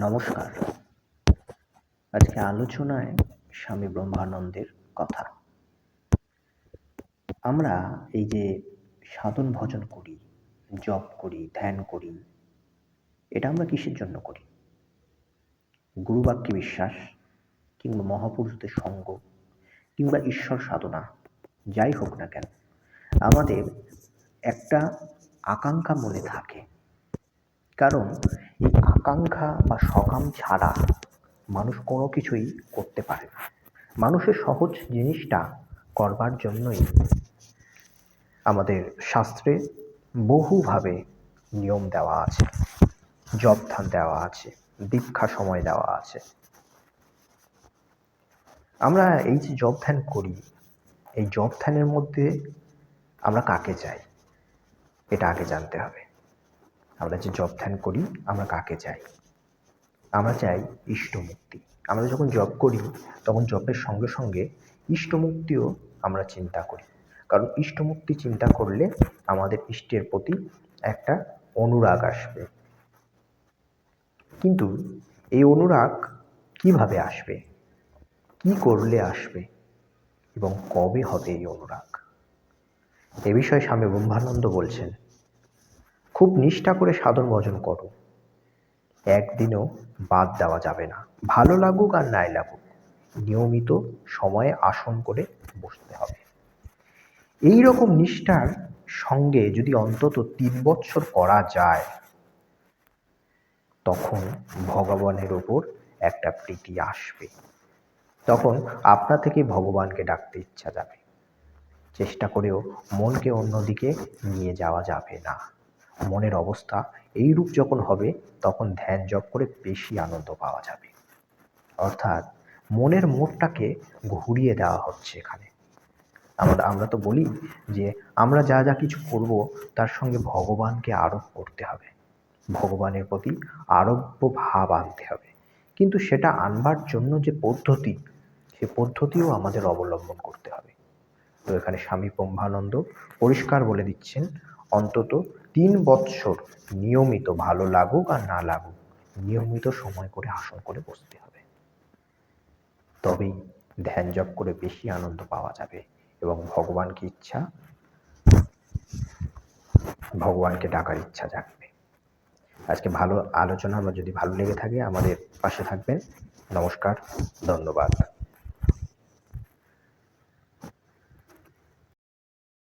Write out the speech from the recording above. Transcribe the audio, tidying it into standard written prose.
নমস্কার। আজকে আলোচনায় স্বামী ব্রহ্মানন্দের কথা। আমরা এই যে সাধন ভজন করি, জপ করি, ধ্যান করি, এটা আমরা কিসের জন্য করি? গুরুবাক্যে বিশ্বাস, কিংবা মহাপুরুষদের সঙ্গ, কিংবা ঈশ্বর সাধনা, যাই হোক না কেন, আমাদের একটা আকাঙ্ক্ষা মনে থাকে। কারণ এই আকাঙ্ক্ষা বা সকাম ছাড়া মানুষ কোনো কিছুই করতে পারে না। মানুষের সহজ জিনিসটা করবার জন্যই আমাদের শাস্ত্রে বহুভাবে নিয়ম দেওয়া আছে, জপ ধ্যান দেওয়া আছে, দীক্ষা সময় দেওয়া আছে। আমরা এই যে জপ ধ্যান করি, এই জপ ধ্যানের মধ্যে আমরা কাকে চাই এটা আগে জানতে হবে। আমরা যে জপ ধ্যান করি, আমরা কাকে চাই? আমরা চাই ইষ্টমুক্তি। আমরা যখন জপ করি তখন জপের সঙ্গে সঙ্গে ইষ্টমুক্তিও আমরা চিন্তা করি। কারণ ইষ্টমুক্তি চিন্তা করলে আমাদের ইষ্টের প্রতি একটা অনুরাগ আসবে। কিন্তু এই অনুরাগ কিভাবে আসবে, কি করলে আসবে এবং কবে হবে এই অনুরাগ? এ বিষয়ে স্বামী ব্রহ্মানন্দ বলছেন, খুব নিষ্ঠা করে সাধন ভজন করো, একদিনও বাদ দেওয়া যাবে না। ভালো লাগুক আর নাই লাগুক, নিয়মিত সময়ে আসন করে বসতে হবে। এই রকম নিষ্ঠার সঙ্গে যদি অন্তত 3 বছর করা যায়, তখন ভগবানের ওপর একটা প্রীতি আসবে। তখন আপনা থেকে ভগবানকে ডাকতে ইচ্ছা যাবে। চেষ্টা করেও মনকে অন্যদিকে নিয়ে যাওয়া যাবে না। মনের অবস্থা এইরূপ যখন হবে, তখন ধ্যান জপ করে বেশি আনন্দ পাওয়া যাবে। অর্থাৎ মনের মোড়টাকে ঘুরিয়ে দেওয়া হচ্ছে এখানে। আমরা তো বলি যে আমরা যা যা কিছু করব তার সঙ্গে ভগবানকে আরোপ করতে হবে, ভগবানের প্রতি আরোগ্য ভাব আনতে হবে। কিন্তু সেটা আনবার জন্য যে পদ্ধতি, সে পদ্ধতিও আমাদের অবলম্বন করতে হবে। তো এখানে স্বামী ব্রহ্মানন্দ পরিষ্কার বলে দিচ্ছেন, অন্তত 3 বৎসর নিয়মিত, ভালো লাগুক আর না লাগুক, নিয়মিত সময় করে আসন করে বসতে হবে। তবেই ধ্যান জপ করে বেশি আনন্দ পাওয়া যাবে এবং ভগবানকে ডাকার ইচ্ছা জাগবে। আজকে ভালো আলোচনা, যদি ভালো লেগে থাকে আমাদের পাশে থাকবেন। নমস্কার, ধন্যবাদ।